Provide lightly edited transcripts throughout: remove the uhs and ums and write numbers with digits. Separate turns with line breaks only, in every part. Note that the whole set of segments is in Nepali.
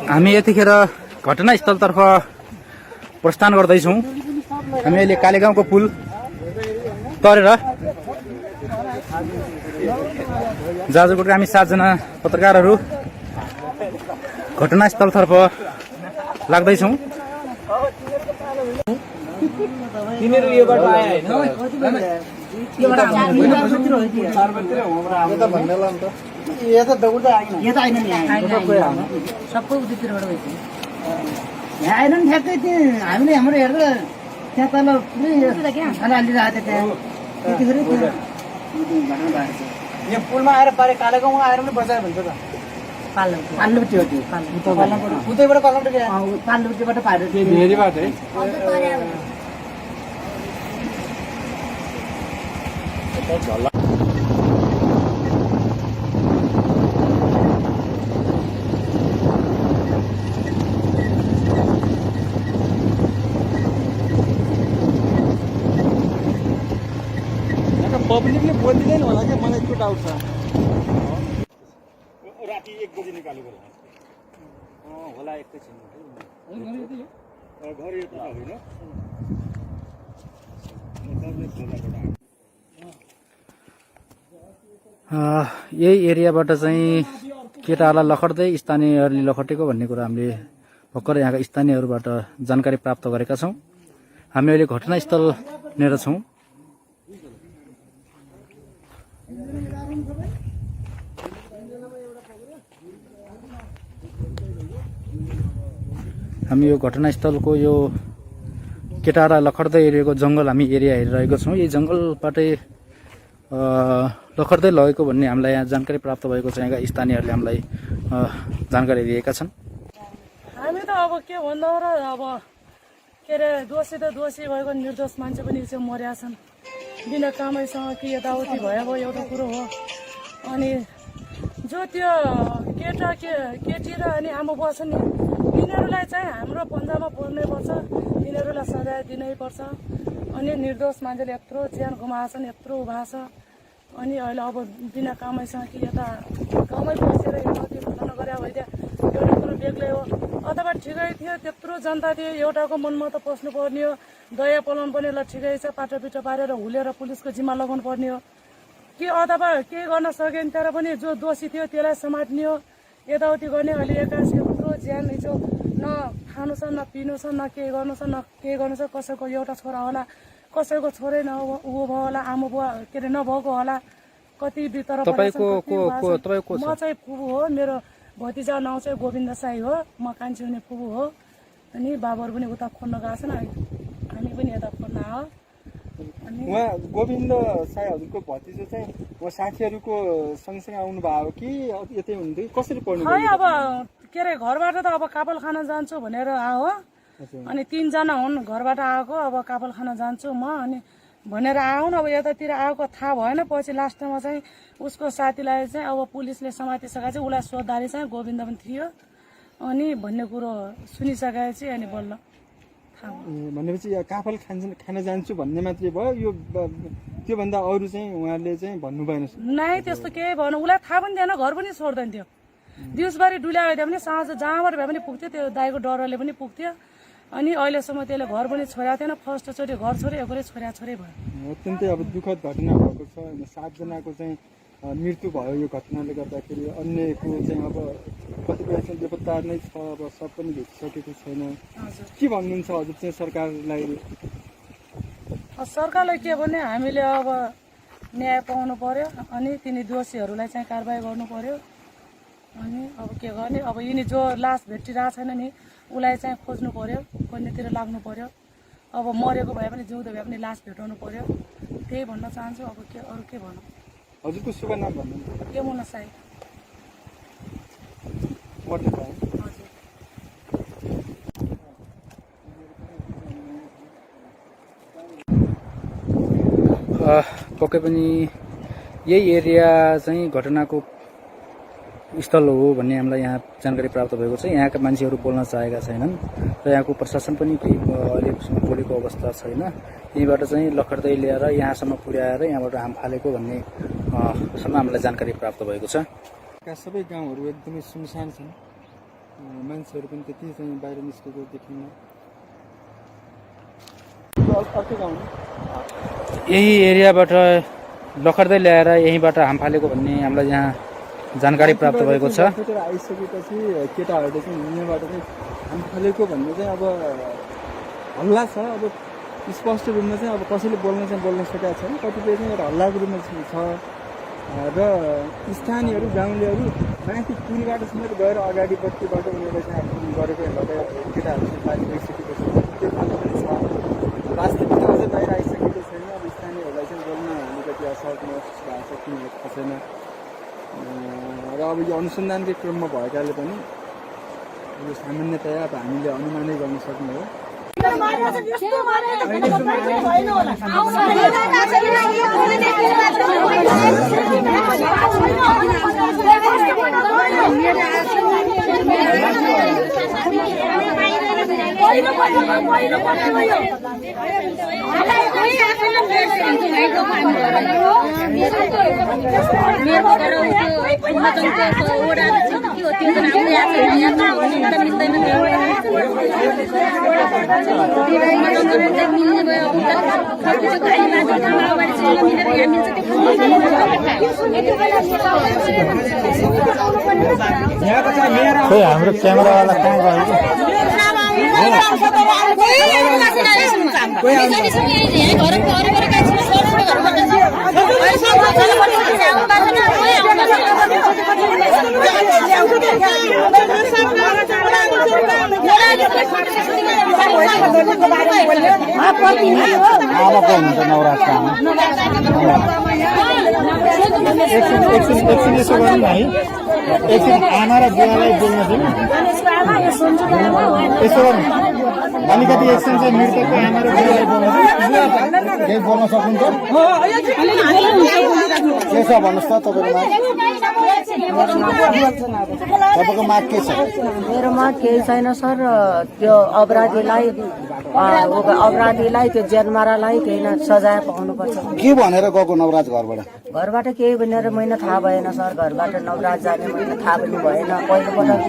हामी यतिखेर घटनास्थलतर्फ प्रस्थान गर्दैछौँ। हामी अहिले कालेगाउँको पुल तरेर जाजरकोटका हामी 7 जना पत्रकारहरू घटनास्थलतर्फ लाग्दैछौँ।
तिनीहरू योबाट आए हैन
सबै उतिरबाट भइसक्यो। यहाँ आएन नि ठ्याक्कै त्यो हामीले हाम्रो हेरेर त्यहाँ तल पुरै हालिरहेको थियो त्यहाँ त्यतिखेर
यहाँ पुलमा आएर पारे कालेगाउँमा आएर पनि बजायो भन्छ त।
पाल्लोपट्टि हो त्यो
उतैबाट कलमबाट
पाल्लोपट्टिबाट पारेर
भेरीबाट है। पब्लिकले बोलिँदैन होला क्या, मलाई त्यो डाउट छ।
राति 1 बजी निकालेको होला एकैछिन घर यता होइन।
यही एरियाबाट चाहिँ केटाहरूलाई लखड्दै स्थानीयहरूले लखटेको भन्ने कुरा हामीले भर्खर यहाँका स्थानीयहरूबाट जानकारी प्राप्त गरेका छौँ। हामी अहिले घटनास्थलनेर छौँ। हामी यो घटनास्थलको यो केटाहरूलाई लखड्दै एरियाको जङ्गल हामी एरिया हेरिरहेको छौँ। यही जङ्गलबाटै लखड्दै लगेको भन्ने हामीलाई यहाँ जानकारी प्राप्त भएको छ। यहाँका स्थानीयहरूले हामीलाई जानकारी दिएका छन्।
हामी त अब के भन्दा र अब के अरे दोषी त दोषी भएको निर्दोष मान्छे पनि चाहिँ मर्या छन् बिना कामैसँग कि यताउति भयो एउटा कुरो हो। अनि जो त्यो केटी र अनि आमा बुवा छन् नि तिनीहरूलाई चाहिँ हाम्रो पन्जामा पर्नै पर्छ, तिनीहरूलाई सजाय दिनै पर्छ। अनि निर्दोष मान्छेले यत्रो ज्यान गुमाएछन्, यत्रो उभा छ। अनि अहिले अब बिना कामैसँग कि यता गाउँमै बसेर यताउति घटना गरे भइदियो एउटा कुरो बेग्लै हो। अथवा ठिकै थियो, त्यत्रो जनता थियो, एउटाको मनमा त पस्नु पर्ने हो, दया पलाउनु पर्ने ल ठिकै छ, पाटोपिटो पारेर हुलेर पुलिसको जिम्मा लगाउनु पर्ने हो कि अथवा केही गर्न सकेन तर पनि जो दोषी थियो त्यसलाई समात्ने हो। यताउति गर्ने अहिले एक्कासी यत्रो ज्यान हिजो न खानु छ, न पिनु छ, न केही गर्नु छ, न केही गर्नु छ। कसैको एउटा छोरा होला, कसैको छोरै न ऊ भयो होला, आमा बुवा के अरे नभएको होला। कति बितर म चाहिँ फुबु हो, मेरो भतिजा नाउँ चाहिँ गोविन्द साई हो, म कान्छी हुने फुबु हो। अनि बाबाहरू पनि उता खोज्न गएको छन्, हामी पनि यता खोज्न आयो।
उहाँ गोविन्द साई हजुरको भतिजो चाहिँ उहाँ साथीहरूको सँगसँगै आउनु भएको कि यतै हुनुहुन्थ्यो? कसरी पढ्नु?
खै अब के अरे घरबाट त अब कापल खान जान्छु भनेर आयो। अनि 3 जना हुन् घरबाट आएको, अब कापल खान जान्छु म अनि भनेर आउन। अब यतातिर आएको थाहा भएन, पछि लास्टमा चाहिँ उसको साथीलाई चाहिँ अब पुलिसले समातिसकेपछि उसलाई सोद्धारी चाहिँ गोविन्द पनि थियो अनि भन्ने कुरो सुनिसकेपछि अनि बल्ल थाहा भयो।
भनेपछि काफल खान जान्छु भन्ने मात्रै भयो, यो त्योभन्दा अरू चाहिँ उहाँले चाहिँ भन्नु भएन?
नै त्यस्तो केही भएन, उसलाई थाहा पनि थिएन, घर पनि छोड्दैन थियो। दिउँसभरि डुल्यायो भने साँझ जहाँबाट भए पनि पुग्थ्यो, त्यो दाइको डरले पनि पुग्थ्यो। अनि अहिलेसम्म त्यसले घर पनि छोडेको थिएन, फर्स्टचोटि घर छोड्यो, एकोरै छोरै भयो।
अत्यन्तै अब दुःखद घटना भएको छ। 7 जनाको चाहिँ मृत्यु भयो यो घटनाले गर्दाखेरि। अन्यको चाहिँ अब कतिपय चाहिँ बेपत्ता नै छ, अब सब पनि भेटिसकेको छैन। के भन्नुहुन्छ हजुर चाहिँ सरकारलाई?
सरकारलाई के भने हामीले अब न्याय पाउनु पर्यो अनि तिनी दोषीहरूलाई चाहिँ कारबाही गर्नु पर्यो। अनि अब के गर्ने, अब यिनी जो लास भेटिरहेको छैन नि उसलाई चाहिँ खोज्नु पर्यो, खोज्नेतिर लाग्नु पर्यो। अब मरेको भए पनि जिउँदो भए पनि लास भेटाउनु पर्यो, त्यही भन्न चाहन्छु। अब के अरू के भनौँ?
हजुरको शुभ नाम भन्नु?
यमुना साई।
पक्कै पनि यही एरिया चाहिँ घटनाको स्थल हो भन्ने हामीलाई यहाँ जानकारी प्राप्त भएको छ। यहाँका मान्छेहरू बोल्न चाहेका छैनन् र यहाँको प्रशासन पनि केही अहिलेसम्म बोलेको अवस्था छैन। यहीँबाट चाहिँ लखर्दै ल्याएर यहाँसम्म पुर्याएर यहाँबाट हाम फालेको भन्ने सम्म हामीलाई जानकारी प्राप्त भएको छ।
सबै गाउँहरू एकदमै सुनसान छन्, मान्छेहरू पनि त्यति चाहिँ बाहिर निस्केको देखिन्न। अर्को गाउँ
यही एरियाबाट लखर्दै ल्याएर यहीँबाट हाम फालेको भन्ने हामीलाई यहाँ जानकारी प्राप्त भएको छ।
आइसकेपछि केटाहरूले चाहिँ यहाँबाट चाहिँ हाम फालेको भन्ने चाहिँ अब हल्ला छ। अब स्पष्ट रूपमा चाहिँ अब कसैले बोल्न सकेका छैन, कतिपय चाहिँ एउटा हल्लाको रूपमा छ र स्थानीयहरू गाउँलेहरू माथि पुलबाट समेत गएर अगाडिपट्टिबाट उनीहरूले चाहिँ आक्रमण गरेको हेर्दा केटाहरू चाहिँ बाहिर गइसकेको छ। त्यो खालको पनि छ। वास्तविकता चाहिँ बाहिर आइसकेको छैन। अब स्थानीयहरूलाई चाहिँ बोल्न अलिकति असहज महसुस भएको छ, किन थाहा छैन। र अब यो अनुसन्धानकै क्रममा भएकाले पनि यो सामान्यतया अब हामीले अनुमानै गर्न सक्ने हो।
खोइ हाम्रो क्यामेरावाला कहाँ गयो? आमाको हुनुहुन्छ नवरात्रमा। एकछिन यसो गर्नु है, एकछिन आमा र बुवालाई बोल्न दिनु। यसो गर्नु अलिकति एकछिन चाहिँ मृतकको आमा र बुवालाई बोल्न दिनु। केही बोल्न सक्नुहुन्छ? के छ भन्नुहोस् त तपाईँको तपाईँको माग के छ?
मेरो माग केही छैन सर। त्यो अपराधीलाई त्यो जेलमारालाई केही न सजाय पाउनुपर्छ।
के भनेर गएको नवराज घरबाट?
घरबाट केही भनेर मैले थाहा भएन सर। घरबाट नवराज जाने मैले थाहा पनि भएन। पहिलोपटक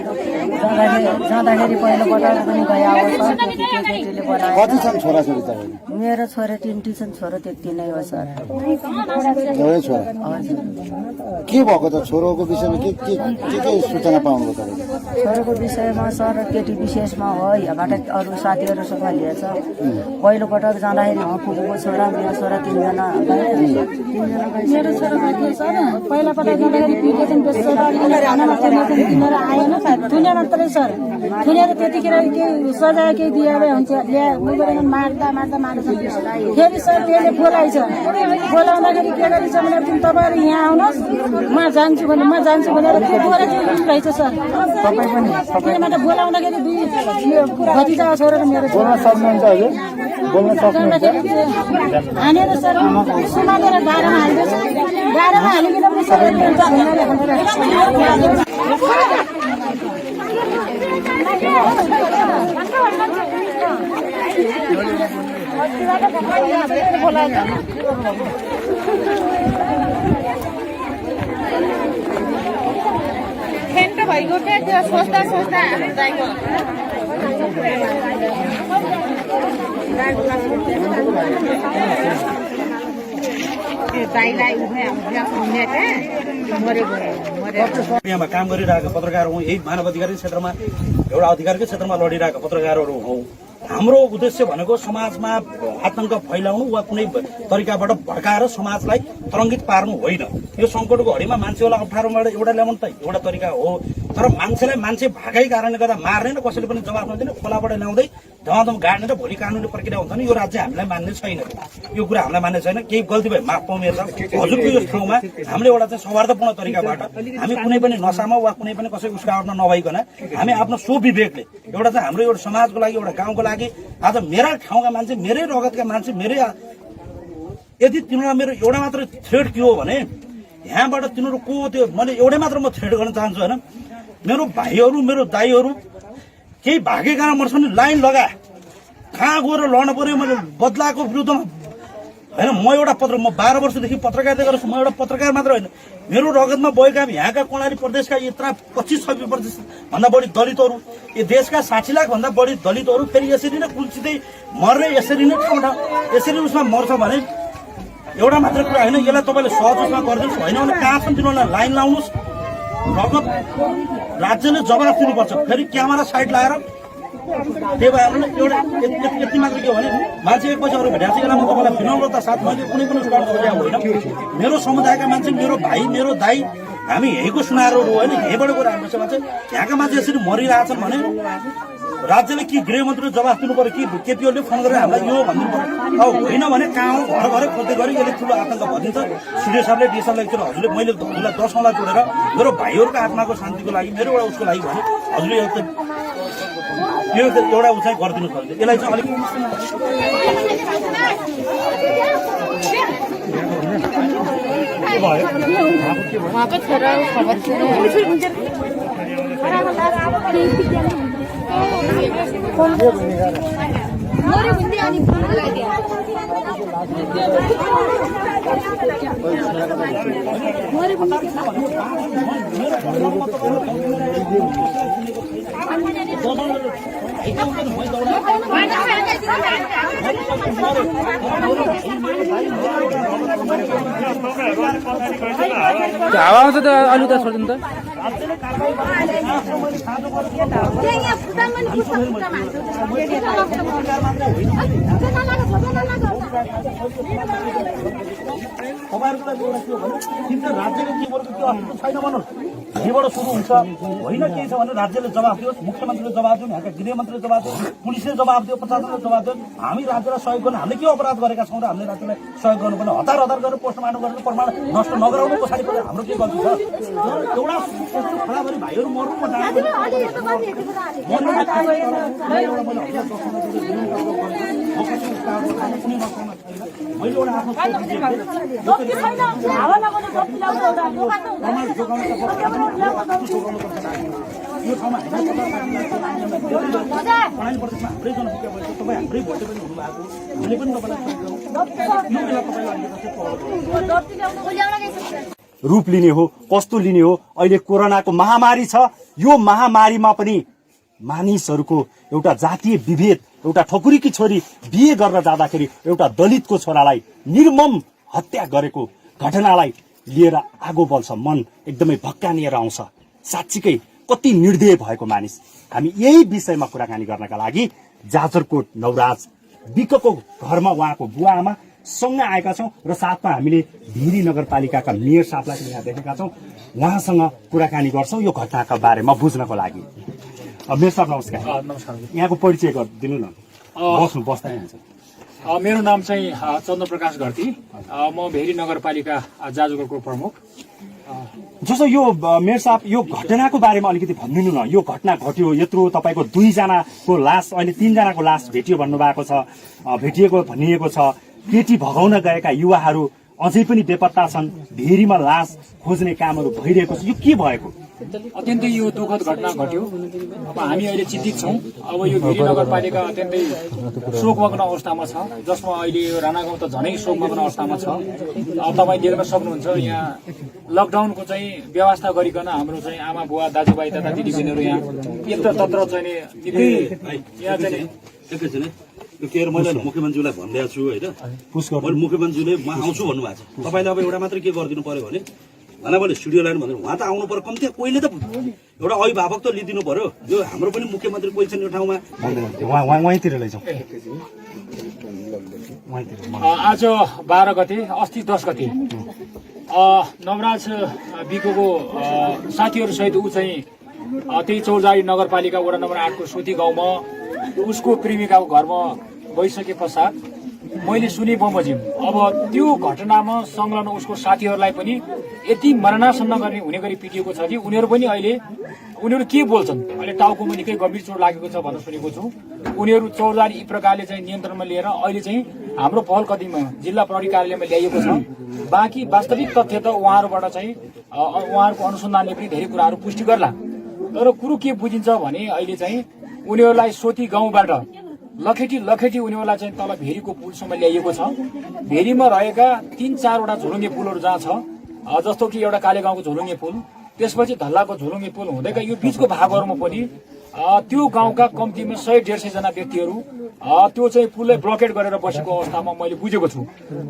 जाँदाखेरि पहिलोपटक पनि गए अब सर। केटीले बनायो।
कति छन् छोराछोरी तपाईँको?
मेरो छोरा 3टी छन्। छोरो त्यति नै हो सर।
एउटै छोरा?
हजुर।
के भएको त छोरोको विषयमा के सूचना पाउनुभयो तपाईँले?
छोरोको विषयमा सर केटी विशेषमा हो। यहाँबाट अरू साथीहरूसँग लिएछ। पहिलोपटक जाँदाखेरि फुपूको छोरा मेरो छोरा 3जना
मेरो छोरो माथि सर पहिलापटक जाँदाखेरि पिटेछन् त्यस छोरा किनेर आएन थुनेर मात्रै सर। थुनेर त्यतिखेर केही सजाय केही दिए हुन्छ मार्दा फेरि सर त्यसले बोलाइछ। बोलाउँदाखेरि के गरिन्छ भने तपाईँहरू यहाँ आउनुहोस्, म जान्छु भनेर त्यो बोला रहेछ सर। त्यहीमा त बोलाउँदाखेरि दुई भतिजा छोरा र मेरो छोरा हानेर सर सुमालेर गाडामा हाल्दैछ। गाडामा हालिकन पनि सबै फेन्ट भइगयो क्या त्यो सोच्दा
यहाँमा काम गरिरहेका पत्रकार हौँ, यही मानव अधिकार क्षेत्रमा एउटा अधिकारकै क्षेत्रमा लडिरहेका पत्रकारहरू हौँ। हाम्रो उद्देश्य भनेको समाजमा आतंक फैलाउनु वा कुनै तरिकाबाट भड्काएर समाजलाई तरङ्गित पार्नु होइन। यो सङ्कटको घडीमा मान्छेलाई अप्ठ्यारोबाट एउटा ल्याउनु त एउटा तरिका हो। तर मान्छेलाई मान्छे भागै कारणले गर्दा मार्ने र कसैले पनि जवाफ नदिने, खोलाबाट ल्याउँदै धमाधम गाड्ने र भोलि कानुनी प्रक्रिया हुन्छ नि, यो राज्य हामीलाई मान्ने छैन। यो कुरा हामीलाई मान्ने छैन। केही गल्ती भए माफ पाउँ मेरो हजुरको यो ठाउँमा हामीले एउटा चाहिँ सौहार्दपूर्ण तरिकाबाट हामी कुनै पनि नसामा वा कुनै पनि कसै उसको आवरमा नभइकन हामी आफ्नो स्वविवेकले एउटा चाहिँ हाम्रो एउटा समाजको लागि एउटा गाउँको लागि आज मेरा ठाउँका मान्छे, मेरै रगतका मान्छे, मेरै यदि तिनीहरूलाई मेरो एउटा मात्र थ्रेड के हो भने यहाँबाट तिनीहरू को त्यो मैले एउटै मात्र म थ्रेड गर्न चाहन्छु होइन। मेरो भाइहरू मेरो दाइहरू केही भागेका मर्छ भने लाइन लगा, कहाँ गएर लड्नु पर्यो मैले बदलाको विरुद्धमा होइन। म एउटा 12 वर्षदेखि पत्रकारिता गर्छु। म एउटा पत्रकार मात्र होइन, मेरो रगतमा बगेका यहाँका कर्णाली प्रदेशका यत्रा 25-26% भन्दा बढी दलितहरू, यो देशका 60 लाख भन्दा बढी दलितहरू फेरि यसरी नै कुल्चिँदै मर्ने, यसरी नै ठाउँ यसरी उसमा मर्छ भने एउटा मात्र कुरा होइन, यसलाई तपाईँले सहज उसमा गरिदिनुहोस्। होइन भने कहाँ छन् तिनीहरूलाई लाइन लाउनुहोस्। रगत राज्यले जवाफ दिनुपर्छ। फेरि क्यामेरा साइड लगाएर त्यही भएर एउटा यति मात्र के हो भने मान्छे एक पछि अरू भेटाएको छ। यसलाई म तपाईँलाई विनम्रता साथ मैले कुनै पनि स्वार्थ गरेको होइन। मेरो समुदायका मान्छे, मेरो भाइ, मेरो दाइ, हामी यहीँको सुनारहरू होइन, यहीँबाट गएर हाम्रो मान्छे यहाँका मान्छे यसरी मरिरहेछन् भने राज्यले कि गृहमन्त्रीले जवाफ दिनु पर्यो कि केपी ओलीले फोन गरेर हामीलाई यो भनिदिनु पर्यो। अब होइन भने कहाँ घर घरै खोज्दै गरी यसले ठुलो आतङ्क भनिदिन्छ। सुडियो साहबले डिएसएललाई एकचोटि हजुरले मैले हजुरलाई 10 औँला जोडेर मेरो भाइहरूको आत्माको शान्तिको लागि, मेरो एउटा उसको लागि भने हजुरले यो एउटा उचाइ गरिदिनु पर्छ। यसलाई चाहिँ अलिक
उहाँको छोरा खबर
हावा आउँछ त अलि त छोडिदिनु त।
राज्यले के गरेको त्यो अस्तित्व छैन भन्नुहोस्। यहीँबाट सुरु हुन्छ। होइन केही छ भने राज्यले जवाफ दियोस्, मुख्यमन्त्रीले जवाफ दियो, यहाँका गृहमन्त्रीले जवाफ दियो, पुलिसले जवाफ दियो, प्रशासनले जवाफ दियो। हामी राज्यलाई सहयोग गर्न हामीले के अपराध गरेका छौँ र हामीले राज्यलाई सहयोग गर्नुपर्ने हतार गरेर पोस्टमार्टम गरेर प्रमाण नष्ट नगराउनु पछाडि पनि हाम्रो के गल्ती छ? एउटा खराबरी भाइहरू मर्नु म मैले एउटा आफ्नो यो ठाउँमा प्रणाली प्रदेशमा हाम्रै जनसङ्ख्या भएको छ। तपाईँ हाम्रै भोटे पनि हुनुभएको, हामीले पनि तपाईँलाई
रूप लिने हो, कस्तो लिने हो। अहिले कोरोनाको महामारी छ। यो महामारीमा पनि मानिसहरूको एउटा जातीय विभेद, एउटा ठकुरीकी छोरी बिहे गर्न जाँदाखेरि एउटा दलितको छोरालाई निर्मम हत्या गरेको घटनालाई लिएर आगो बल्छ, मन एकदमै भक्कानिएर आउँछ। साँच्चीकै कति निर्दय भएको मानिस। हामी यही विषयमा कुराकानी गर्नका लागि जाजरकोट नवराज विकको घरमा उहाँको बुवा आमा सँग आएका छौं र साथमा हामीले भिरी नगरपालिकाका मेयर साहबलाई पनि यहाँ देखेका छौं। उहाँसँग कुराकानी गर्छौं यो घटनाका बारेमा बुझ्नको लागि। मेयर साहब नमस्कार।
नमस्कार।
यहाँको परिचय गरिदिनु न। बस्दा हुन्छ।
मेरो नाम चाहिँ चन्द्रप्रकाश घरती। म भेरी नगरपालिका जाजरकोटको प्रमुख।
जस्तो यो मेयर साहब यो घटनाको बारेमा अलिकति भनिदिनु न। यो घटना घट्यो, यत्रो तपाईको 2 जनाको लास, अहिले 3 जनाको लास भेटियो भन्नुभएको छ, भेटिएको भनिएको छ। केटी भगाउन गएका युवाहरू अझै पनि बेपत्ता छन्। भेरीमा लास खोज्ने कामहरू भइरहेको छ। यो के भएको?
अत्यन्तै यो दुःखद घटना घट्यो। अब हामी अहिले चिन्तित छौँ। अब यो भेरी नगरपालिका अत्यन्तै शोकमग्न अवस्थामा छ, जसमा अहिले यो राणागाउँ त झनै शोकमग्न अवस्थामा छ। तपाईँ देख्न सक्नुहुन्छ यहाँ लकडाउनको चाहिँ व्यवस्था गरिकन हाम्रो चाहिँ आमा बुवा दाजुभाइ तथा दिदीबहिनीहरू यहाँ यत्र तत्र चाहिँ निकै यहाँ चाहिँ
एकैछिन के अरे मैले मुख्यमन्त्रीलाई भनिदिएको छु होइन। मुख्यमन्त्रीले म आउँछु भन्नुभएको छ। तपाईँले अब एउटा मात्रै के गरिदिनु पर्यो भने मैले स्टुडियो लाइन भनेर उहाँ त आउनु पर्यो। कम्ती कोहीले त एउटा अभिभावक त लिइदिनु पर्यो। यो हाम्रो पनि मुख्यमन्त्री कोही छन् यो ठाउँमा।
वहीँतिर लैजाउँ।
आज 12 गते, अस्ति 10 गते नवराज विकोको साथीहरूसहित ऊ चाहिँ त्यही चौरजारी नगरपालिका वडा नम्बर 8 को सुती गाउँमा उसको प्रेमिकाको घरमा गइसके पश्चात मैले सुने बमोजिम। अब त्यो घटनामा संलग्न उसको साथीहरूलाई पनि यति मरणासन्न गर्ने हुने गरी पिटिएको छ कि उनीहरू पनि अहिले उनीहरू के बोल्छन्, अहिले टाउकोमा निकै गम्भीर चोट लागेको छ भनेर सुनेको छु। उनीहरू चौरजारी यी प्रकारले चाहिँ नियन्त्रणमा लिएर अहिले चाहिँ हाम्रो पहल कदममा जिल्ला प्रहरी कार्यालयमा ल्याइएको छ। बाँकी वास्तविक तथ्य त उहाँहरूबाट चाहिँ उहाँहरूको अनुसन्धानले पनि धेरै कुराहरू पुष्टि गर्ला। तर कुरो के बुझिन्छ भने अहिले चाहिँ उनीहरूलाई सोती गाउँबाट लखेटी उनीहरूलाई चाहिँ तल भेरीको पुलसम्म ल्याइएको छ। भेरीमा रहेका 3-4वटा झोलुङ्गे पुलहरू जहाँ छ, जस्तो कि एउटा कालेगाउँको झोलुङ्गे पुल, त्यसपछि धल्लाको झोलुङ्गे पुल हुँदैका यो बीचको भागहरूमा पनि त्यो गाउँका कम्तीमा 100-150 जना व्यक्तिहरू त्यो चाहिँ पुललाई ब्लकेट गरेर बसेको अवस्थामा मैले बुझेको छु।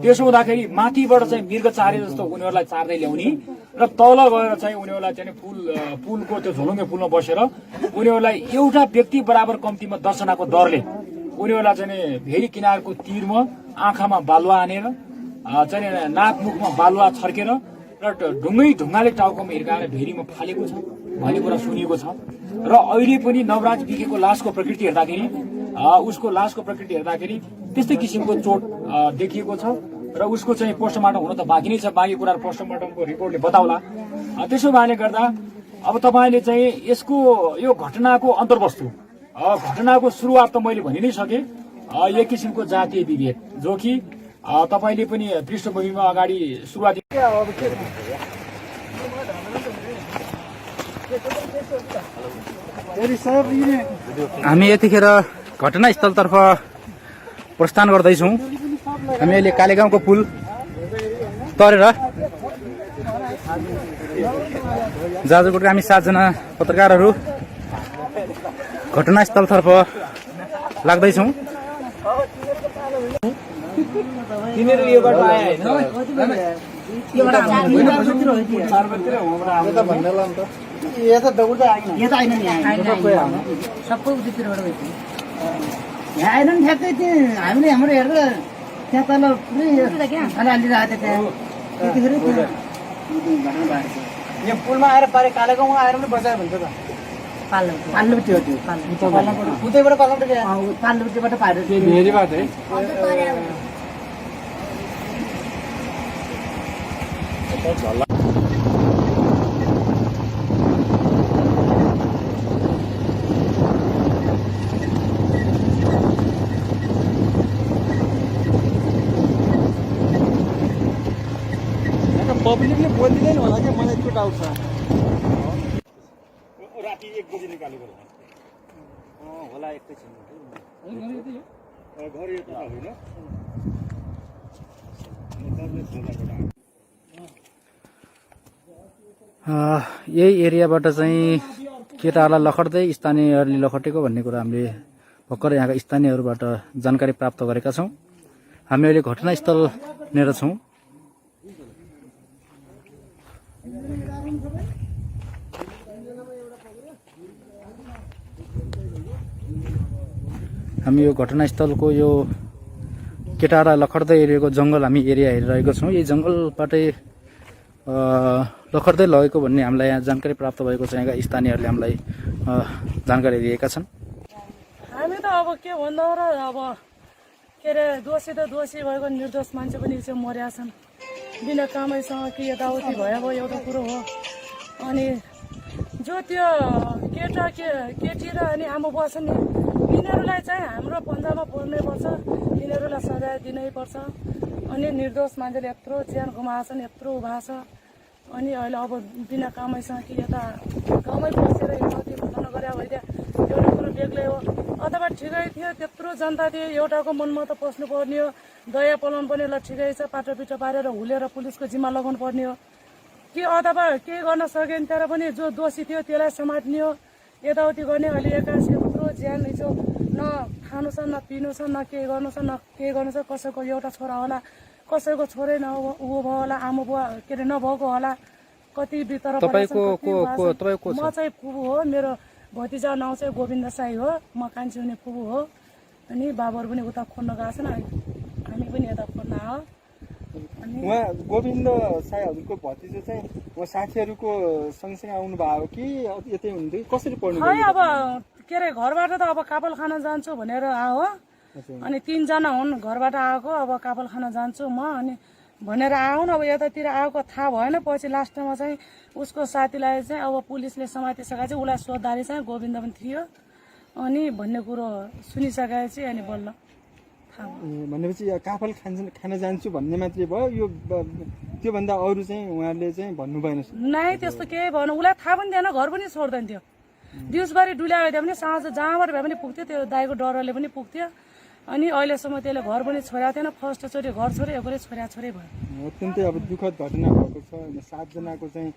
त्यसो हुँदाखेरि माथिबाट चाहिँ मृग चारे जस्तो उनीहरूलाई चार्दै ल्याउने र तल गएर चाहिँ उनीहरूलाई चाहिँ पुलको त्यो झोलुङ्गे पुलमा बसेर उनीहरूलाई एउटा व्यक्ति बराबर कम्तीमा 10 जनाको दरले उनीहरूलाई चाहिँ भेरी किनारको तीरमा आँखामा बालुवा हानेर चाहिँ नाकमुखमा बालुवा छर्केर र ढुङ्गाले टाउकोमा हिर्काएर भेरीमा फालेको छ भन्ने कुरा सुनिएको छ। र अहिले पनि नवराज विकेको लासको प्रकृति हेर्दाखेरि उसको लासको प्रकृति हेर्दाखेरि त्यस्तै किसिमको चोट देखिएको छ र उसको चाहिँ पोस्टमार्टम हुन त बाँकी नै छ। बाँकी कुरा पोस्टमार्टमको रिपोर्टले बताउला। त्यसो भएले गर्दा अब तपाईँले चाहिँ यसको यो घटनाको अन्तर्वस्तु घटनाको सुरुवात त मैले भनि नै सकेँ, एक किसिमको जातीय विभेद जो कि तपाईँले पनि पृष्ठभूमिमा अगाडि सुरुवाती
हामी यतिखेर घटनास्थलतर्फ प्रस्थान गर्दैछौँ। हामी अहिले कालेगाउँको पुल तरेर जाजरकोटका हामी 7 जना पत्रकारहरू घटनास्थलतर्फ लाग्दैछौँ।
सबै उतिरबाट भइसक्यो। यहाँ आएन नि ठ्याक्कै त्यो हामीले हाम्रो हेरेर त्यहाँ तल पुरै खाना हालिरहेको थियो। त्यतिखेर
यहाँ पुलमा आएर पारे कालेगाउँमा आएर पनि बजायो भन्छ त।
पाल्लोपट्टि हो त्यो,
उतैबाट पाल्लोपट्टि
पाल्लोपट्टिबाट पारेर
भेरीबाट है। पब्लिकले बोलिदिँदैन होला क्या, मलाई त्यो डाउट छ।
राति 1 बजी निकालेको होला एकैछिन घर यो त होइन।
यही एरियाबाट चाहिँ केटाहरूलाई लखड्दै स्थानीयहरूले लखटेको भन्ने कुरा हामीले भर्खर यहाँका स्थानीयहरूबाट जानकारी प्राप्त गरेका छौँ। हामी अहिले घटनास्थलनेर छौँ। हामी यो घटनास्थलको यो केटाहरूलाई लखड्दै एरियाको जङ्गल हामी एरिया हेरिरहेको छौँ। यही जङ्गलबाटै लखड्दै लगेको भन्ने हामीलाई यहाँ जानकारी प्राप्त भएको छ। यहाँका स्थानीयहरूले हामीलाई जानकारी दिएका छन्।
हामी त अब के भन्दा र अब के अरे दोषी त दोषी भएको निर्दोष मान्छे पनि चाहिँ मर्या छन् बिना कामैसँग कि यताउति भयो एउटा कुरो हो। अनि जो त्यो केटी र अनि आमा बुवा छन् नि यिनीहरूलाई चाहिँ हाम्रो पन्जामा पर्नै पर्छ, यिनीहरूलाई सजाय दिनै पर्छ। अनि निर्दोष मान्छेले यत्रो ज्यान गुमाएछन्, यत्रो उभाएको छ। अनि अहिले अब बिना कामैसँग कि यता गाउँमै बसेर यताउति घटना गरे भइदियो एउटा कुरो बेग्लै हो। अथवा ठिकै थियो, त्यत्रो जनता थियो, एउटाको मनमा त पस्नु पर्ने हो, दया पलाउनु पर्ने, ल ठिकै छ पाटोपिटो पारेर हुलेर पुलिसको जिम्मा लगाउनु पर्ने हो कि अथवा के गर्न सकेन तर पनि जो दोषी थियो त्यसलाई समात्ने हो। यताउति गर्ने अहिले एक्कासी यत्रो ज्यान हिजो न खानु छ, न पिनु छ, न के गर्नु छ, न के गर्नु छ। कसैको एउटा छोरा होला, कसैको छोरै ऊ भयो होला, आमा बुवा के अरे नभएको होला, कति भित्र। म चाहिँ फुबु हो, मेरो भतिजा नाउँ चाहिँ गोविन्द साई हो, म कान्छी हुने फुबु हो। अनि बाबाहरू पनि उता खोज्न गएको छन्, हामी पनि यता खोज्न आयो।
उहाँ गोविन्द साई हजुरको भतिजा चाहिँ उहाँ साथीहरूको सँगसँगै आउनु भएको कि यतै हुनुहुन्थ्यो? कसरी पढ्नु?
खै अब के अरे घरबाट त अब कापल खान जान्छु भनेर आयो। अनि 3 जना हुन् घरबाट आएको, अब कापल खान जान्छु म अनि भनेर आउन। अब यतातिर आएको थाहा भएन। पछि लास्टमा चाहिँ उसको साथीलाई चाहिँ अब पुलिसले समातिसकेपछि चाहिँ उसलाई सोद्धाखेरि चाहिँ गोविन्द पनि थियो अनि भन्ने कुरो सुनिसकेपछि अनि बल्ल थाहा भयो।
भनेपछि काफल खान जान्छु भन्ने मात्रै भयो, यो त्योभन्दा अरू चाहिँ उहाँले चाहिँ भन्नु भएन?
नै त्यस्तो केही भएन, उसलाई थाहा पनि थिएन, घर पनि छोड्दैन थियो। दिउँसभरि डुल्यायो भने साँझ जहाँबाट भए पनि पुग्थ्यो, त्यो दाइको डरले पनि पुग्थ्यो। अनि अहिलेसम्म त्यसले घर पनि छोडेको थिएन, फर्स्टचोटि घर छोड्यो, एकोरै छोरै भयो।
अत्यन्तै अब दुःखद घटना भएको छ होइन। 7 जनाको चाहिँ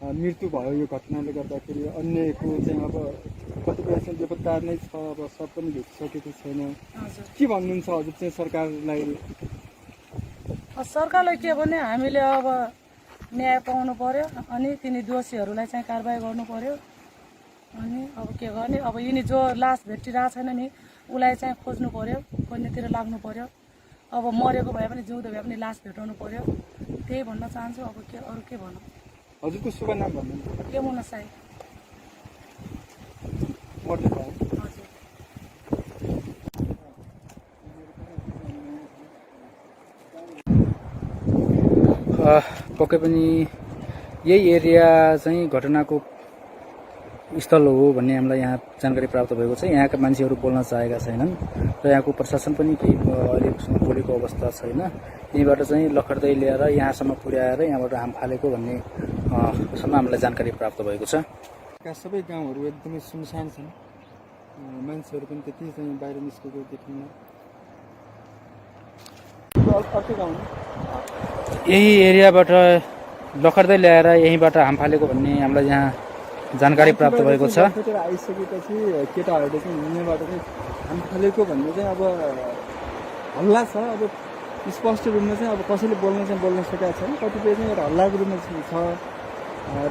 मृत्यु भयो यो घटनाले गर्दाखेरि। अन्यको चाहिँ अब कतिपय चाहिँ बेपत्ता नै छ, अब सब पनि भेटिसकेको छैन। के भन्नुहुन्छ हजुर चाहिँ सरकारलाई?
सरकारलाई के भने हामीले अब न्याय पाउनु पर्यो, अनि तिनी दोषीहरूलाई चाहिँ कारबाही गर्नु पर्यो। अनि अब के गर्ने, अब यिनी जो लास भेटिरहेको छैन नि उसलाई चाहिँ खोज्नु पर्यो, खोज्नेतिर लाग्नु पर्यो। अब मरेको भए पनि जिउँदो भए पनि लास भेटाउनु पर्यो, त्यही भन्न चाहन्छु। अब के अरू के भनौँ?
हजुरको शुभ नाम भन्नु?
यमुना साई।
हजुर
पक्कै पनि यही एरिया चाहिँ घटनाको स्थल हो भन्ने हामीलाई यहाँ जानकारी प्राप्त भएको छ। यहाँका मान्छेहरू बोल्न चाहेका छैनन् र यहाँको प्रशासन पनि केही अहिलेसम्म बोलेको अवस्था छैन। यहीँबाट चाहिँ लखर्दै ल्याएर यहाँसम्म पुर्याएर यहाँबाट हाम फालेको भन्ने सम्म हामीलाई जानकारी प्राप्त भएको छ।
सबै गाउँहरू एकदमै सुनसान छन्, मान्छेहरू पनि त्यति चाहिँ बाहिर निस्केको देखिन्न। अर्को गाउँ
यही एरियाबाट लखर्दै ल्याएर यहीँबाट हाम फालेको भन्ने हामीलाई यहाँ जानकारी प्राप्त भएको छ।
आइसकेपछि केटाहरूले चाहिँ हिँड्नेबाट चाहिँ हाम फालेको भन्ने चाहिँ अब हल्ला छ। अब स्पष्ट रूपमा चाहिँ अब कसैले बोल्न सकेका छैन। कतिपय चाहिँ एउटा हल्लाको रूपमा छ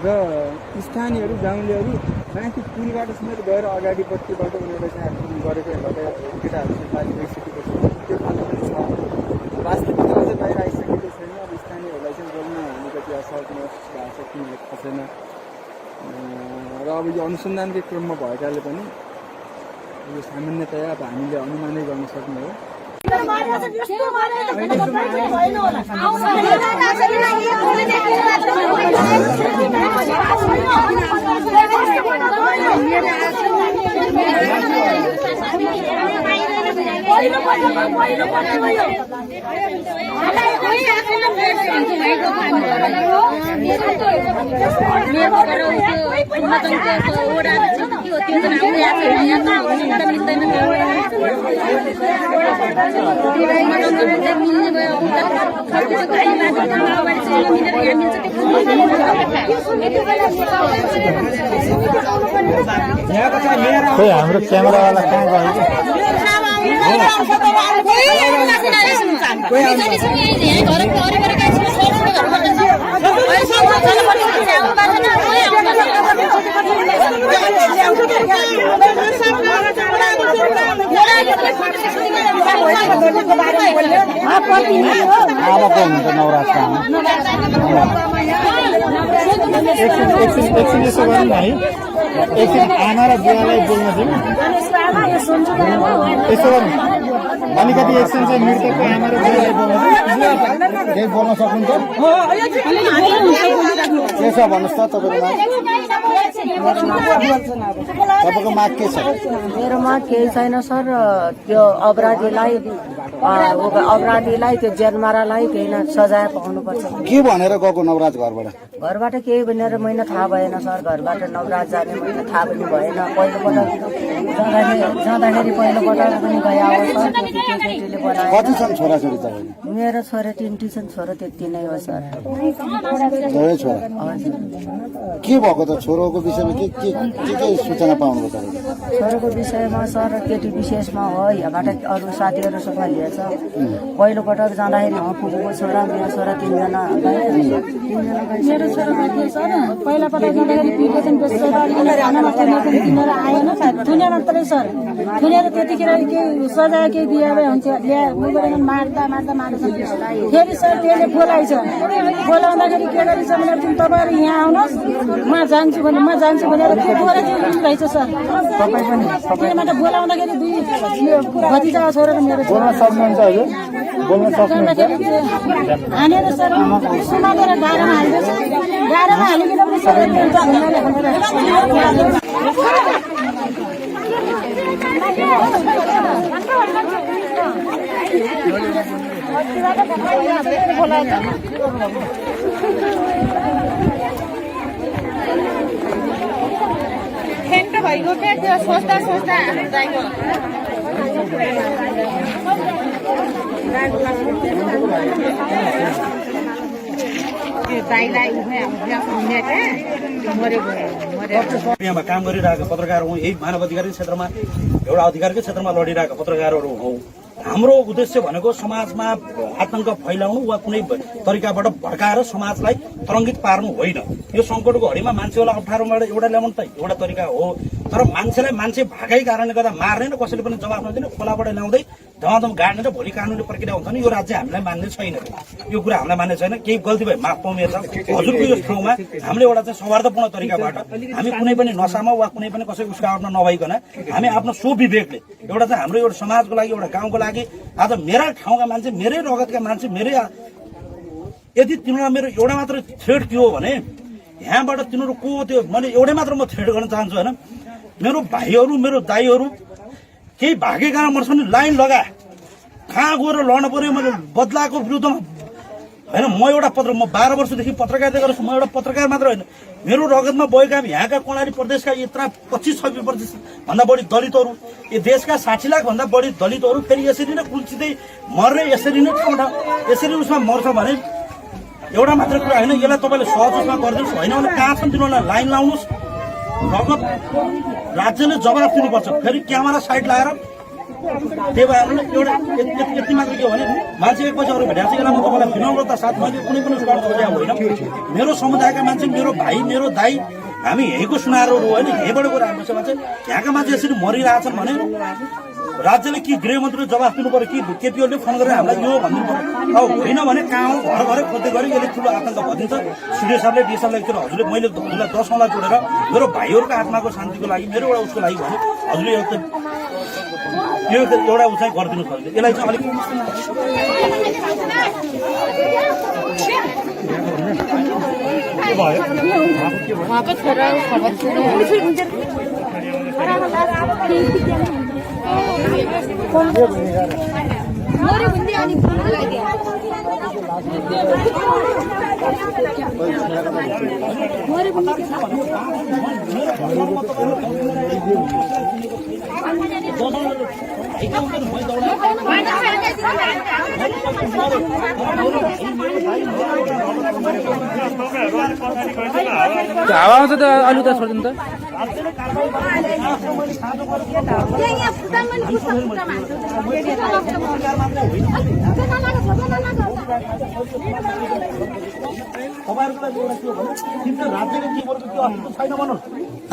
र स्थानीयहरू गाउँलेहरू माथि पुलबाट समेत गएर अगाडिपट्टिबाट उनीहरूले चाहिँ आक्रमण गरेको हेर्दा केटाहरू चाहिँ बाहिर गइसकेको छ। त्यो खालको पनि छ। वास्तविकता चाहिँ बाहिर आइसकेको छैन। अब स्थानीयहरूलाई चाहिँ बोल्न अलिकति असहज भएको छ, किन थाहा छैन। र अब यो अनुसन्धानकै क्रममा भएकाले पनि यो सामान्यतया अब हामीले अनुमानै गर्न सक्ने हो।
खोइ हाम्रो क्यामेरावाला कहाँ गयो? आमाको हुन्छ नवरात्रमा एकछिन यसो गरौँ न है। एकछिन आमा र बुवालाई बोल्न दिउँ। यसो गरौँ अलिकति एकछिन चाहिँ मृतकको आमा र बुवालाई बोल्न दिउँ। केही बोल्न सक्नुहुन्छ? के छ भन्नुहोस् त तपाईँको माग के छ?
मेरो माग केही छैन सर। त्यो अपराधीलाई त्यो जेलमारालाई केही न सजाय पाउनुपर्छ।
के भनेर गएको नवराज
घरबाट केही भनेर मैन थाहा भएन सर। घरबाट नवराज जाने मैन थाहा पनि भएन। पहिलोपटक जाँदाखेरि पहिलोपटक पनि गयो सर। केटीले बनायो।
कति छन् छोराछोरी तपाईँले?
मेरो छोरा 3टी छन्। छोरा त्यति नै हो सर।
छोरा के भएको त? छोरोको विषयमा के सूचना पाउनुभयो तपाईँले?
छोराको विषयमा सर केटी विशेषमा हो। यहाँबाट अरू साथीहरूसँग लिएछ। पहिलोपटक जाँदाखेरि पुगेको छोरा, मेरो छोरा 3 जना।
मेरो छोरामा के सर, पहिला पटक जाँदाखेरि पिटेछन्, किनेर आएन थुने मात्रै सर। थुनेर त्यतिखेर केही सजाय केही दिए हुन्छ, मार्दा फेरि सर त्यसले बोलाइछ। बोलाउँदाखेरि के गरेछ भने तपाईँहरू यहाँ आउनुहोस्, म जान्छु भनेर त्यो बोला चाहिँ रहेछ सर। किनबाट बोलाउँदाखेरि 2 भतिजा छोरा र मेरो छोरा हानेर सर सुमालेर गाडामा हालिदिएछ। गाडामा हालिकन पनि सर बोलाएर
भइगयो के त्यो सोच्दा सोच्दा दाइको दाइलाई
यहाँमा काम गरिरहेका पत्रकार हौँ, यही मानव अधिकार क्षेत्रमा एउटा अधिकारकै क्षेत्रमा लडिरहेका पत्रकारहरू हौँ। हाम्रो उद्देश्य भनेको समाजमा आतंक फैलाउनु वा कुनै तरिकाबाट भड्काएर समाजलाई तरङ्गित पार्नु होइन। यो सङ्कटको घडीमा मान्छेलाई अप्ठ्यारोबाट एउटा ल्याउनु त एउटा तरिका हो, तर मान्छेलाई मान्छे भागै कारणले गर्दा मार्ने र कसैले पनि जवाफ नदिने, खोलाबाट ल्याउँदै धमाधम गाड्ने र भोलि कानुनी प्रक्रिया हुन्छ नि, यो राज्य हामीलाई मान्ने छैन। यो कुरा हामीलाई मान्ने छैन। केही गल्ती भए माफ पाउने छ। हजुरको यो ठाउँमा हामीले एउटा चाहिँ सौहार्दपूर्ण तरिकाबाट हामी कुनै पनि नसामा वा कुनै पनि कसैको उसकावटमा नभइकन हामी आफ्नो स्वविवेकले एउटा चाहिँ हाम्रो एउटा समाजको लागि, एउटा गाउँको लागि, आज मेरा ठाउँका मान्छे, मेरै रगतका मान्छे, मेरै यदि तिनीहरूलाई मेरो एउटा मात्र थ्रेड के हो भने यहाँबाट तिनीहरूको त्यो मैले एउटै मात्र म थ्रेड गर्न चाहन्छु होइन, मेरो भाइहरू, मेरो दाइहरू केही भागेका मर्छ नि लाइन लगा, कहाँ गएर लड्न पर्यो, मैले बदलाको विरुद्धमा होइन। म एउटा म 12 वर्षदेखि पत्रकारिता गर्छु। म एउटा पत्रकार मात्र होइन, मेरो रगतमा बगेका यहाँका कर्णाली प्रदेशका यत्रा 25-26% भन्दा बढी दलितहरू, यो देशका 60 लाख भन्दा बढी दलितहरू फेरि यसरी नै कुल्चिँदै मर्ने, यसरी नै ठाउँ यसरी उसमा मर्छ भने एउटा मात्र कुरा होइन, यसलाई तपाईँले सहज उसमा गरिदिनुहोस्। होइन भने कहाँ छन् तिनीहरूलाई लाइन लाउनुहोस्। रगत राज्यले जवाफ दिनुपर्छ। फेरि क्यामेरा साइड लगाएर त्यही भएर एउटा यति मात्र के हो भने मान्छे एक पछि अरू भेटेको छ। यसलाई म तपाईँलाई विनम्रता साथ मैले कुनै पनि उसबाट खोजेको होइन। मेरो समुदायका मान्छे, मेरो भाइ, मेरो दाइ, हामी यहीँको सुनारहरू होइन, यहीँबाट गएर हाम्रो मान्छे यहाँका मान्छे यसरी मरिरहेछन् भने राज्यले कि गृहमन्त्रीले जवाफ दिनु पर्यो कि केपीओले फोन गरेर हामीलाई यो भनिदिनु पर्यो। अब होइन भने कहाँ हो, घर घरै खोज्दै गऱ्यो, यसले ठुलो आतङ्क भनिदिन्छ। सिडिओ साहबले, डिएस साहबले एकचोटि हजुरले मैले हजुरलाई 10 औँला जोडेर मेरो भाइहरूको आत्माको शान्तिको लागि, मेरो एउटा उसको लागि भने हजुरले यो एउटा उचाइ गरिदिनु सक्छ। यसलाई चाहिँ अलिक
उहाँको छोरा खबर
हावा आउँछ त अलि त छोडिदिनु त।
तपाईँहरूको लागि एउटा के हो भने तिम्रो राज्यले के गरेको त्यो अस्तित्व छैन भन्नुहोस्,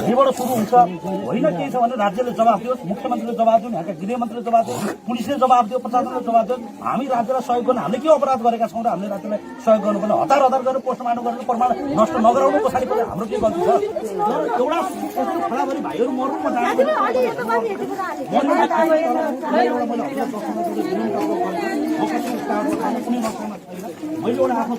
यहीँबाट सुरु हुन्छ। होइन केही छ भने राज्यले जवाब दियोस्, मुख्यमन्त्रीले जवाब दिउन्, यहाँका गृहमन्त्रीले जवाब दियोस्, पुलिसले जवाब दियो, प्रशासनले जवाब दियोस्। हामी राज्यलाई सहयोग गर्नु, हामीले के अपराध गरेका छौँ र हामीले राज्यलाई सहयोग गर्नुपर्ने, हतार हतार गरेर पोस्टमार्टम गरेर प्रमाण नष्ट नगराउनु पछाडि पनि हाम्रो के गल्ती छ? एउटा खडाभरि भाइहरू मर्नु म मैले एउटा आफ्नो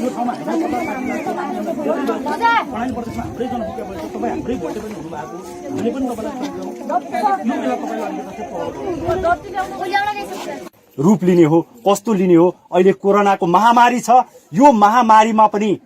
यो ठाउँमा पढाइ प्रदेशमा हाम्रै जनसङ्ख्या बढेको, तपाईँ हाम्रै भोटे पनि हुनुभएको, हामीले पनि तपाईँलाई
रूप लिने हो, कस्तो लिने हो। अहिले कोरोनाको महामारी छ। यो महामारीमा पनि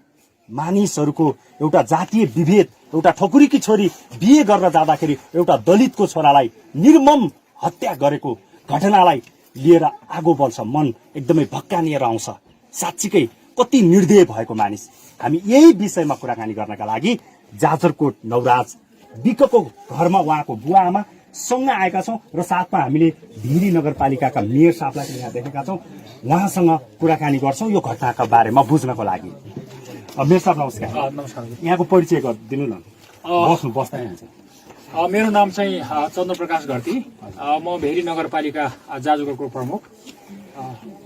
मानिसहरूको एउटा जातीय विभेद, एउटा ठकुरीकी छोरी बिहे गर्न जाँदाखेरि एउटा दलितको छोरालाई निर्मम हत्या गरेको घटनालाई लिएर आगो बल्छ, मन एकदमै भक्कानिएर आउँछ। साँच्चीकै कति निर्दय भएको मानिस। हामी यही विषयमा कुराकानी गर्नका लागि जाजरकोट नवराज विकको घरमा उहाँको बुवा आमा सँग आएका छौँ र साथमा हामीले धिरी नगरपालिकाका मेयर साहबलाई पनि यहाँ देखेका छौँ। उहाँसँग कुराकानी गर्छौँ यो घटनाका बारेमा बुझ्नको लागि। मेयर साहब नमस्कार।
नमस्कार।
यहाँको परिचय गरिदिनु न। बस्दै हुन्छ।
मेरो नाम चाहिँ चन्द्रप्रकाश घरती, म भेरी नगरपालिका जाजरकोटको प्रमुख।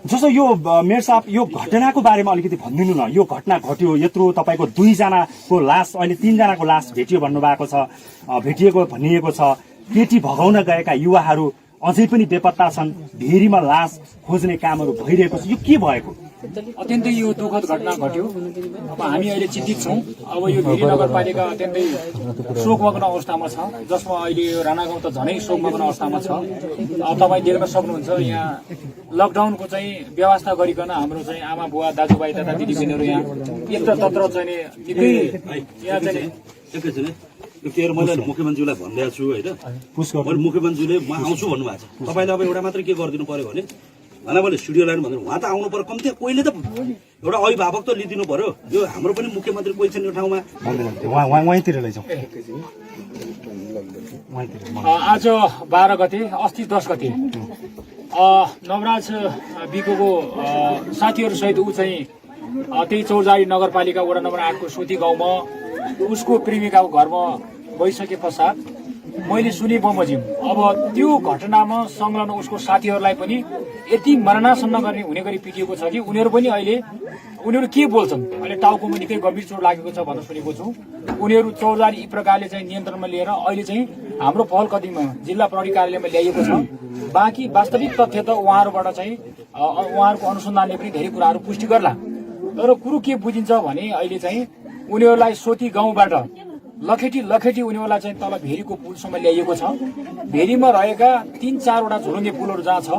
जस्तो यो मेयर साहब यो घटनाको बारेमा अलिकति भनिदिनु न। यो घटना घट्यो, यत्रो तपाईँको 2 जनाको लास, अहिले 3 जनाको लास भेटियो भन्नुभएको छ, भेटिएको भनिएको छ। केटी भगाउन गएका युवाहरू अझै पनि बेपत्ता छन्, भेरीमा लास खोज्ने कामहरू भइरहेको छ। यो के भएको?
अत्यन्तै यो दुःखद घटना घट्यो। अब हामी अहिले चिन्तित छौँ। अब यो भेरी नगरपालिका अत्यन्तै शोकमग्न अवस्थामा छ, जसमा अहिले यो राणा गाउँ त झनै शोकमग्न अवस्थामा छ। तपाईँ देख्न सक्नुहुन्छ यहाँ लकडाउनको चाहिँ व्यवस्था गरिकन हाम्रो चाहिँ आमा बुवा दाजुभाइ तथा दिदीबहिनीहरू यहाँ यत्र तत्र चाहिँ निकै यहाँ चाहिँ
एकैछिन है, यो के अरे मैले मुख्यमन्त्रीलाई भनिदिएको छु होइन, मैले मुख्यमन्त्रीले म आउँछु भन्नुभएको छ। तपाईँले अब एउटा मात्रै के गरिदिनु पर्यो भने मैले स्टुडियो लानु भनेर उहाँ त आउनु पर्यो, कम्ती कोहीले त एउटा अभिभावक त लिइदिनु पर्यो। यो हाम्रो पनि मुख्यमन्त्री कोही छन् यो ठाउँमा।
वहीँतिर लैजाउँ।
आज 12 गते, अस्ति 10 गते नवराज बिकोको साथीहरूसहित ऊ चाहिँ त्यही चौरजारी नगरपालिका वडा नम्बर 8 को सोती गाउँमा उसको प्रेमिकाको घरमा गइसके पश्चात मैले सुने बमोजिम अब त्यो घटनामा संलग्न उसको साथीहरूलाई पनि यति मरणासन्न गर्ने हुने गरी पिटिएको छ कि उनीहरू पनि अहिले उनीहरू के बोल्छन्, अहिले टाउकोमा निकै गम्भीर चोट लागेको छ भनेर सुनेको छु। उनीहरू चौरजारी यी प्रकारले चाहिँ नियन्त्रणमा लिएर अहिले चाहिँ हाम्रो पहल कदममा जिल्ला प्रहरी कार्यालयमा ल्याइएको छ। बाँकी वास्तविक तथ्य त उहाँहरूबाट चाहिँ उहाँहरूको अनुसन्धानले पनि धेरै कुराहरू पुष्टि गर्ला। तर कुरो के बुझिन्छ भने अहिले चाहिँ उनीहरूलाई सोती गाउँबाट लखेटी उनीहरूलाई चाहिँ तल भेरीको पुलसम्म ल्याइएको छ। भेरीमा रहेका 3-4 वटा झोलुङ्गे पुलहरू जहाँ छ,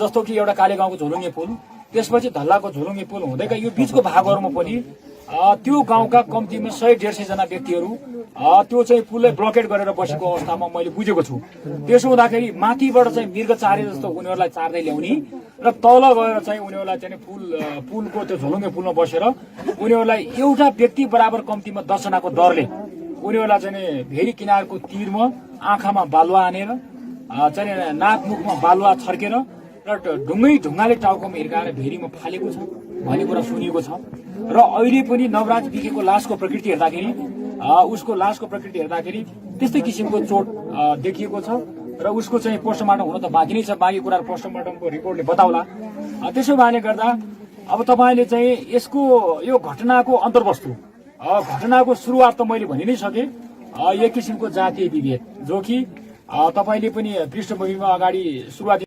जस्तो कि एउटा कालेगाउँको झोलुङ्गे पुल, त्यसपछि धल्लाको झोलुङ्गे पुल हुँदैका यो बीचको भागहरूमा पनि त्यो गाउँका कम्तीमा 100-150 जना व्यक्तिहरू त्यो चाहिँ पुललाई ब्लकेट गरेर बसेको अवस्थामा मैले बुझेको छु। त्यसो हुँदाखेरि माथिबाट चाहिँ मृग चारे जस्तो उनीहरूलाई चार्दै ल्याउने र तल गएर चाहिँ उनीहरूलाई चाहिँ पुलको त्यो झोलुङ्गे पुलमा बसेर उनीहरूलाई एउटा व्यक्ति बराबर कम्तीमा 10 जनाको दरले उनीहरूलाई चाहिँ भेरी किनारको तीरमा आँखामा बालुवा हानेर चाहिँ नाकमुखमा बालुवा छर्केर र ढुङ्गाले टाउकोमा हिर्काएर भेरीमा फालेको छ भन्ने कुरा सुनिएको छ। र अहिले पनि नवराज बिकेको लासको प्रकृति हेर्दाखेरि उसको लासको प्रकृति हेर्दाखेरि त्यस्तै किसिमको चोट देखिएको छ र उसको चाहिँ पोस्टमार्टम हुन त बाँकी नै छ। बाँकी कुराहरू पोस्टमार्टमको रिपोर्टले बताउला। त्यसो भएले गर्दा अब तपाईँले चाहिँ यसको यो घटनाको अन्तर्वस्तु घटनाको सुरुवात त मैले भनि नै सकेँ। एक किसिमको जातीय विभेद जो कि तपाईँले पनि पृष्ठभूमिमा अगाडि सुरुवाती